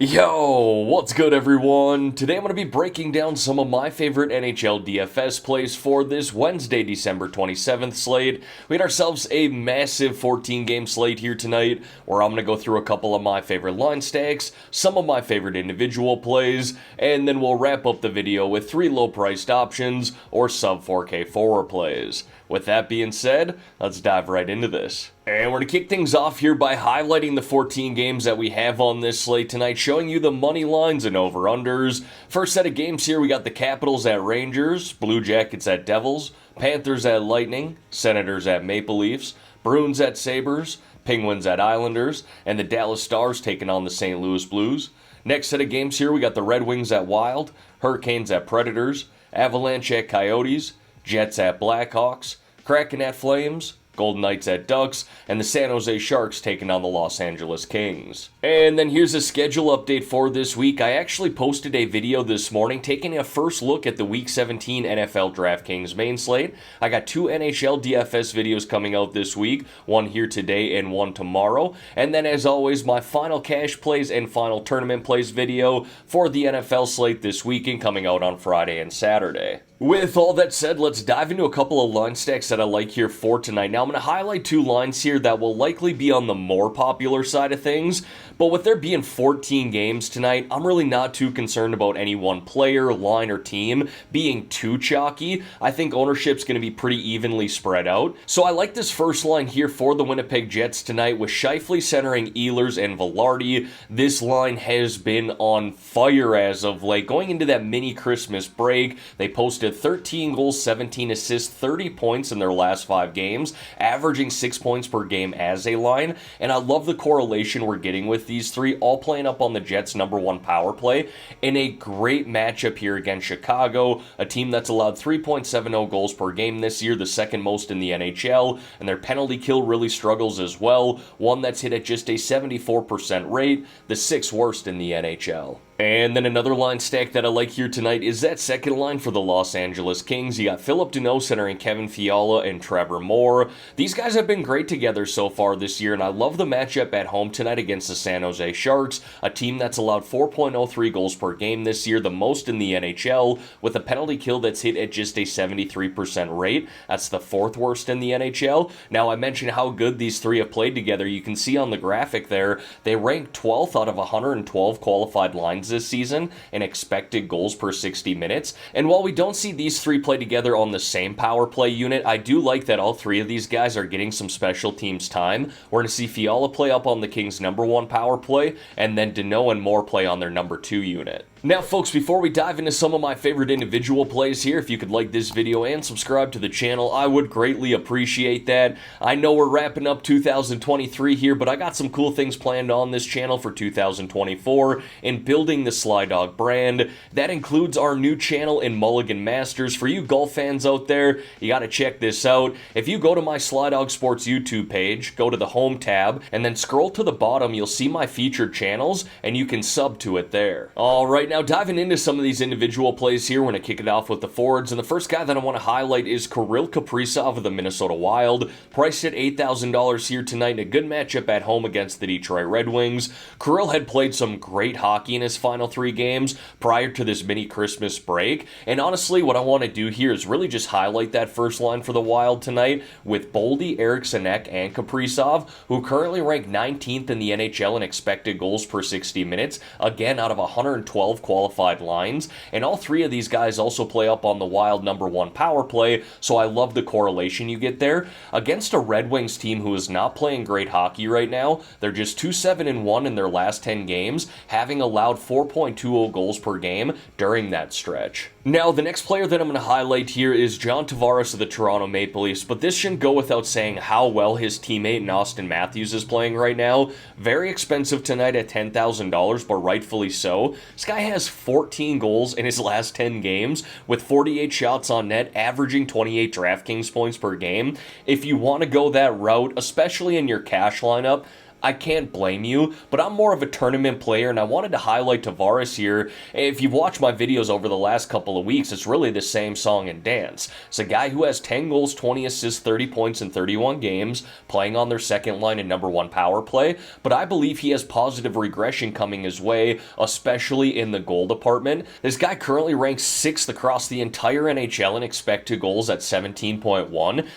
Yo, what's good everyone? Today I'm going to be breaking down some of my favorite Nhl DFS plays for this Wednesday, December 27th slate. We had ourselves a massive 14-game slate here tonight, where I'm going to go through a couple of my favorite line stacks, some of my favorite individual plays, and then we'll wrap up the video with 3 low-priced options or sub 4K forward plays. With that being said, let's dive right into this. And we're going to kick things off here by highlighting the 14 games that we have on this slate tonight, showing you the money lines and over-unders. First set of games here, we got the Capitals at Rangers, Blue Jackets at Devils, Panthers at Lightning, Senators at Maple Leafs, Bruins at Sabres, Penguins at Islanders, and the Dallas Stars taking on the St. Louis Blues. Next set of games here, we got the Red Wings at Wild, Hurricanes at Predators, Avalanche at Coyotes, Jets at Blackhawks, Kraken at Flames, Golden Knights at Ducks, and the San Jose Sharks taking on the Los Angeles Kings. And then here's a schedule update for this week. I actually posted a video this morning taking a first look at the Week 17 NFL Draftkings main slate. I got 2 NHL DFS videos coming out this week, one here today and one tomorrow. And then as always, my final cash plays and final tournament plays video for the NFL slate this weekend coming out on Friday and Saturday. With all that said, let's dive into a couple of line stacks that I like here for tonight. Now, I'm going to highlight 2 lines here that will likely be on the more popular side of things, but with there being 14 games tonight, I'm really not too concerned about any one player, line, or team being too chalky. I think ownership's going to be pretty evenly spread out. So I like this first line here for the Winnipeg Jets tonight with Scheifele centering Ehlers and Velarde. This line has been on fire as of late. Going into that mini Christmas break, they posted 13 goals, 17 assists, 30 points in their last 5 games, averaging 6 points per game as a line, and I love the correlation we're getting with these 3, all playing up on the Jets' #1 power play, in a great matchup here against Chicago, a team that's allowed 3.70 goals per game this year, the second most in the NHL, and their penalty kill really struggles as well, one that's hit at just a 74% rate, the 6th worst in the NHL. And then another line stack that I like here tonight is that second line for the Los Angeles Kings. You got Phillip Danault centering Kevin Fiala and Trevor Moore. These guys have been great together so far this year, and I love the matchup at home tonight against the San Jose Sharks, a team that's allowed 4.03 goals per game this year, the most in the NHL, with a penalty kill that's hit at just a 73% rate. That's the 4th worst in the NHL. Now, I mentioned how good these 3 have played together. You can see on the graphic there, they rank 12th out of 112 qualified lines this season in expected goals per 60 minutes. And while we don't see these 3 play together on the same power play unit, I do like that all 3 of these guys are getting some special teams time. We're going to see Fiala play up on the Kings' #1 power play, and then Danault and Moore play on their #2 unit. Now, folks, before we dive into some of my favorite individual plays here, if you could like this video and subscribe to the channel, I would greatly appreciate that. I know we're wrapping up 2023 here, but I got some cool things planned on this channel for 2024 in building the SlyDog brand. That includes our new channel in Mulligan Masters. For you golf fans out there, you got to check this out. If you go to my SlyDog Sports YouTube page, go to the home tab, and then scroll to the bottom, you'll see my featured channels, and you can sub to it there. All right. Now, diving into some of these individual plays here, we're going to kick it off with the forwards, and the first guy that I want to highlight is Kirill Kaprizov of the Minnesota Wild, priced at $8,000 here tonight in a good matchup at home against the Detroit Red Wings. Kirill had played some great hockey in his final 3 games prior to this mini Christmas break, and honestly, what I want to do here is really just highlight that first line for the Wild tonight with Boldy, Eriksson Ek, and Kaprizov, who currently rank 19th in the NHL in expected goals per 60 minutes, again out of 112 qualified lines, and all 3 of these guys also play up on the Wild #1 power play, so I love the correlation you get there. Against a Red Wings team who is not playing great hockey right now, they're just 2-7-1 in their last 10 games, having allowed 4.20 goals per game during that stretch. Now, the next player that I'm going to highlight here is John Tavares of the Toronto Maple Leafs, but this shouldn't go without saying how well his teammate in Austin Matthews is playing right now. Very expensive tonight at $10,000, but rightfully so. This guy has 14 goals in his last 10 games with 48 shots on net, averaging 28 DraftKings points per game. If you want to go that route, especially in your cash lineup, I can't blame you, but I'm more of a tournament player, and I wanted to highlight Tavares here. If you've watched my videos over the last couple of weeks, it's really the same song and dance. It's a guy who has 10 goals, 20 assists, 30 points in 31 games, playing on their second line and number one power play, but I believe he has positive regression coming his way, especially in the goal department. This guy currently ranks 6th across the entire NHL in expected goals at 17.1,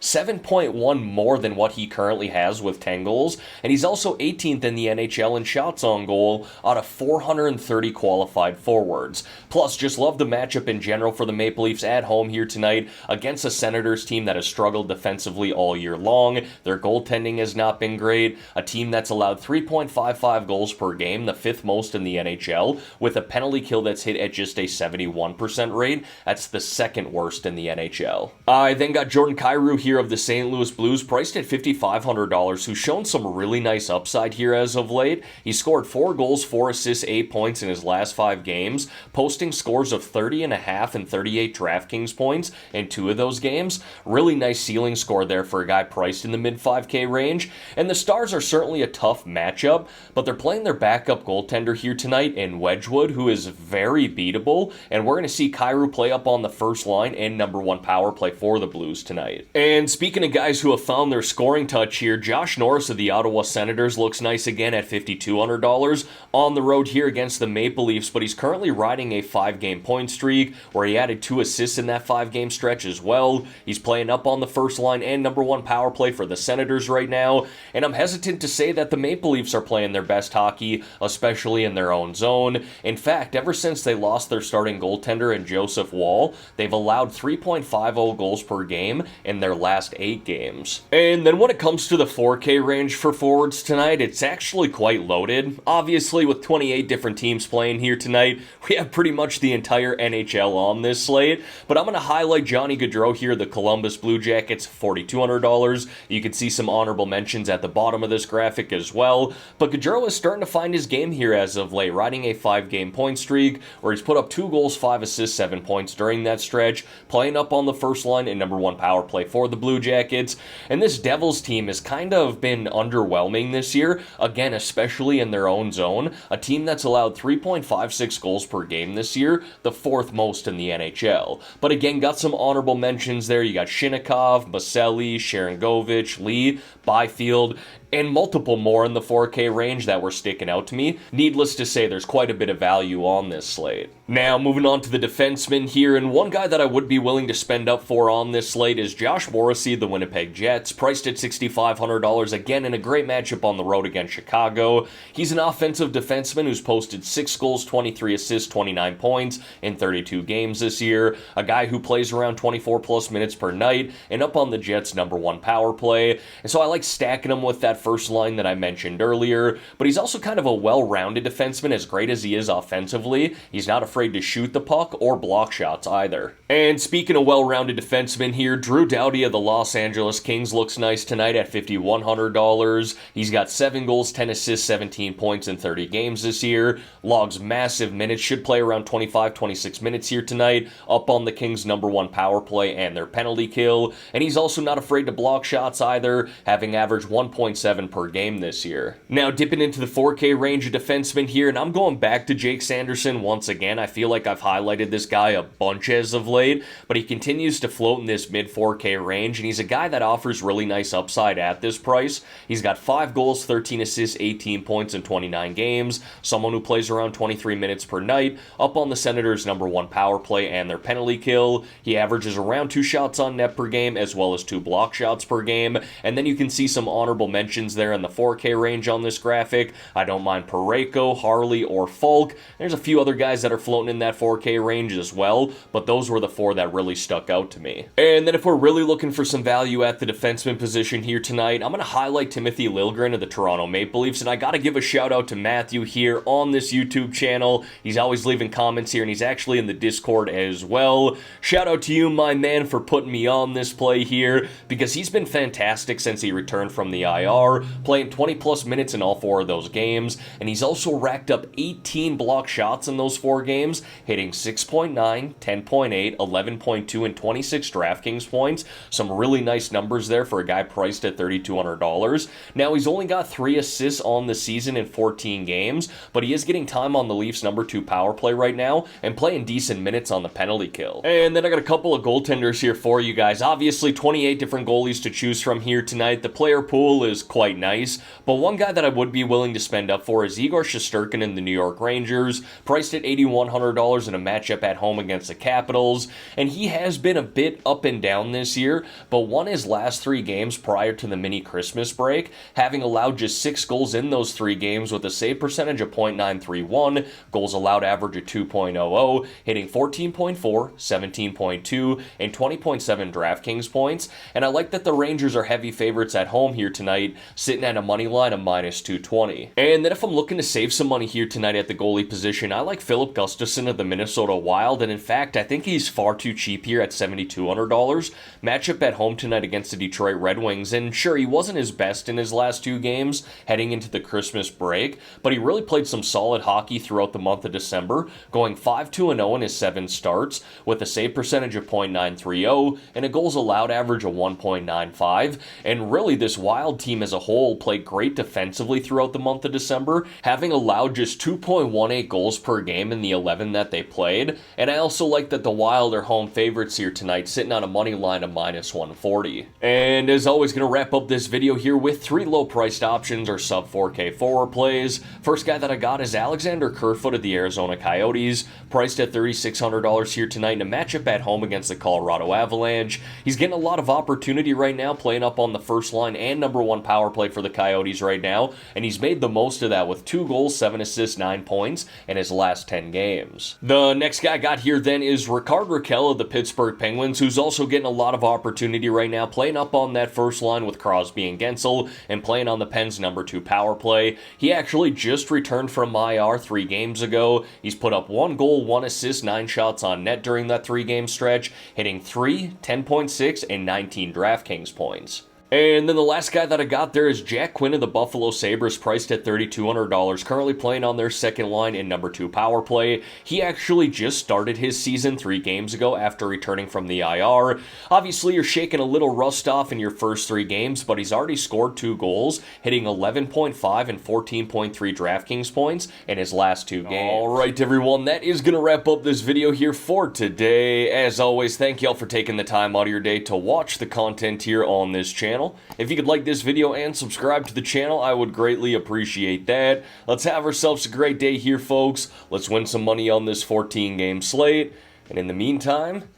7.1 more than what he currently has with 10 goals, and he's also 18th in the NHL in shots on goal out of 430 qualified forwards. Plus, just love the matchup in general for the Maple Leafs at home here tonight against a Senators team that has struggled defensively all year long. Their goaltending has not been great. A team that's allowed 3.55 goals per game, the 5th most in the NHL, with a penalty kill that's hit at just a 71% rate. That's the 2nd worst in the NHL. I then got Jordan Kyrou here of the St. Louis Blues, priced at $5,500, who's shown some really nice upside here as of late. He scored 4 goals, 4 assists, 8 points in his last 5 games, posting scores of 30.5 and 38 DraftKings points in 2 of those games. Really nice ceiling score there for a guy priced in the mid 5K range. And the Stars are certainly a tough matchup, but they're playing their backup goaltender here tonight in Wedgwood, who is very beatable, and we're going to see Kyrou play up on the first line and number one power play for the Blues tonight. And speaking of guys who have found their scoring touch here, Josh Norris of the Ottawa Senators looks nice again at $5,200 on the road here against the Maple Leafs, but he's currently riding a 5-game point streak where he added 2 assists in that 5-game stretch as well. He's playing up on the first line and number one power play for the Senators right now, and I'm hesitant to say that the Maple Leafs are playing their best hockey, especially in their own zone. In fact, ever since they lost their starting goaltender in Joseph Woll, they've allowed 3.50 goals per game in their last 8 games. And then when it comes to the 4K range for forwards tonight, it's actually quite loaded. Obviously, with 28 different teams playing here tonight, we have pretty much the entire NHL on this slate, but I'm going to highlight Johnny Gaudreau here, the Columbus Blue Jackets, $4,200. You can see some honorable mentions at the bottom of this graphic as well, but Gaudreau is starting to find his game here as of late, riding a 5-game point streak where he's put up 2 goals, 5 assists, 7 points during that stretch, playing up on the first line and number one power play for the Blue Jackets. And this Devils team has kind of been underwhelming this year, again, especially in their own zone, a team that's allowed 3.56 goals per game this year, the 4th most in the NHL. But again, got some honorable mentions there. You got Shinnikov, Baselli, Sharangovich, Lee, Byfield, and multiple more in the 4K range that were sticking out to me. Needless to say, there's quite a bit of value on this slate. Now, moving on to the defensemen here, and one guy that I would be willing to spend up for on this slate is Josh Morrissey, the Winnipeg Jets, priced at $6,500, again in a great matchup on the road against Chicago. He's an offensive defenseman who's posted 6 goals, 23 assists, 29 points in 32 games this year, a guy who plays around 24 plus minutes per night, and up on the Jets' number one power play. And so I like stacking him with that first line that I mentioned earlier, but he's also kind of a well-rounded defenseman. As great as he is offensively, he's not afraid to shoot the puck or block shots either. And speaking of well-rounded defensemen here, Drew Doughty of the Los Angeles Kings looks nice tonight at $5,100. He's got 7 goals, 10 assists, 17 points in 30 games this year, logs massive minutes, should play around 25-26 minutes here tonight, up on the Kings' number one power play and their penalty kill, and he's also not afraid to block shots either, having averaged 1.7 per game this year. Now, dipping into the 4K range of defensemen here, and I'm going back to Jake Sanderson once again. I feel like I've highlighted this guy a bunch as of late, but he continues to float in this mid 4K range, and he's a guy that offers really nice upside at this price. He's got 5 goals, 13 assists, 18 points in 29 games, someone who plays around 23 minutes per night, up on the Senators' number one power play and their penalty kill. He averages around 2 shots on net per game, as well as 2 block shots per game, and then you can see some honorable mentions there in the 4K range on this graphic. I don't mind Parayko, Harley, or Falk. There's a few other guys that are floating in that 4K range as well, but those were the 4 that really stuck out to me. And then if we're really looking for some value at the defenseman position here tonight, I'm going to highlight Timothy Liljegren of the Toronto Maple Leafs, and I got to give a shout out to Matthew here on this YouTube channel. He's always leaving comments here, and he's actually in the Discord as well. Shout out to you, my man, for putting me on this play here, because he's been fantastic since he returned from the IR. IR, playing 20 plus minutes in all 4 of those games, and he's also racked up 18 block shots in those 4 games, hitting 6.9, 10.8, 11.2, and 26 DraftKings points. Some really nice numbers there for a guy priced at $3,200. Now, he's only got 3 assists on the season in 14 games, but he is getting time on the Leafs' number 2 power play right now and playing decent minutes on the penalty kill. And then I got a couple of goaltenders here for you guys. Obviously, 28 different goalies to choose from here tonight. The player pool is quite nice, but one guy that I would be willing to spend up for is Igor Shesterkin in the New York Rangers, priced at $8,100 in a matchup at home against the Capitals, and he has been a bit up and down this year, but won his last 3 games prior to the mini Christmas break, having allowed just 6 goals in those 3 games with a save percentage of .931, goals allowed average of 2.00, hitting 14.4, 17.2, and 20.7 DraftKings points, and I like that the Rangers are heavy favorites at home here tonight, sitting at a money line of -220. And then if I'm looking to save some money here tonight at the goalie position, I like Philip Gustafsson of the Minnesota Wild, and in fact, I think he's far too cheap here at $7,200. Matchup at home tonight against the Detroit Red Wings, and sure, he wasn't his best in his last 2 games heading into the Christmas break, but he really played some solid hockey throughout the month of December, going 5-2-0 in his 7 starts, with a save percentage of .930 and a goals allowed average of 1.95, and really this Wild team as a whole played great defensively throughout the month of December, having allowed just 2.18 goals per game in the 11 that they played, and I also like that the Wild are home favorites here tonight, sitting on a money line of -140. And as always, going to wrap up this video here with 3 low-priced options or sub-4K forward plays. First guy that I got is Alexander Kerfoot of the Arizona Coyotes, priced at $3,600 here tonight in a matchup at home against the Colorado Avalanche. He's getting a lot of opportunity right now, playing up on the first line and number 1 power play for the Coyotes right now, and he's made the most of that with 2 goals, 7 assists, 9 points in his last 10 games. The next guy I got here then is Rickard Rakell of the Pittsburgh Penguins, who's also getting a lot of opportunity right now, playing up on that first line with Crosby and Gensel, and playing on the Pens' number 2 power play. He actually just returned from IR 3 games ago. He's put up 1 goal, 1 assist, 9 shots on net during that 3-game stretch, hitting 3, 10.6, and 19 DraftKings points. And then the last guy that I got there is Jack Quinn of the Buffalo Sabres, priced at $3,200, currently playing on their second line in number 2 power play. He actually just started his season 3 games ago after returning from the IR. Obviously, you're shaking a little rust off in your first 3 games, but he's already scored 2 goals, hitting 11.5 and 14.3 DraftKings points in his last 2 games. Alright everyone, that is going to wrap up this video here for today. As always, thank y'all for taking the time out of your day to watch the content here on this channel. If you could like this video and subscribe to the channel, I would greatly appreciate that. Let's have ourselves a great day here, folks. Let's win some money on this 14-game slate. And in the meantime,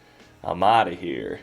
I'm out of here.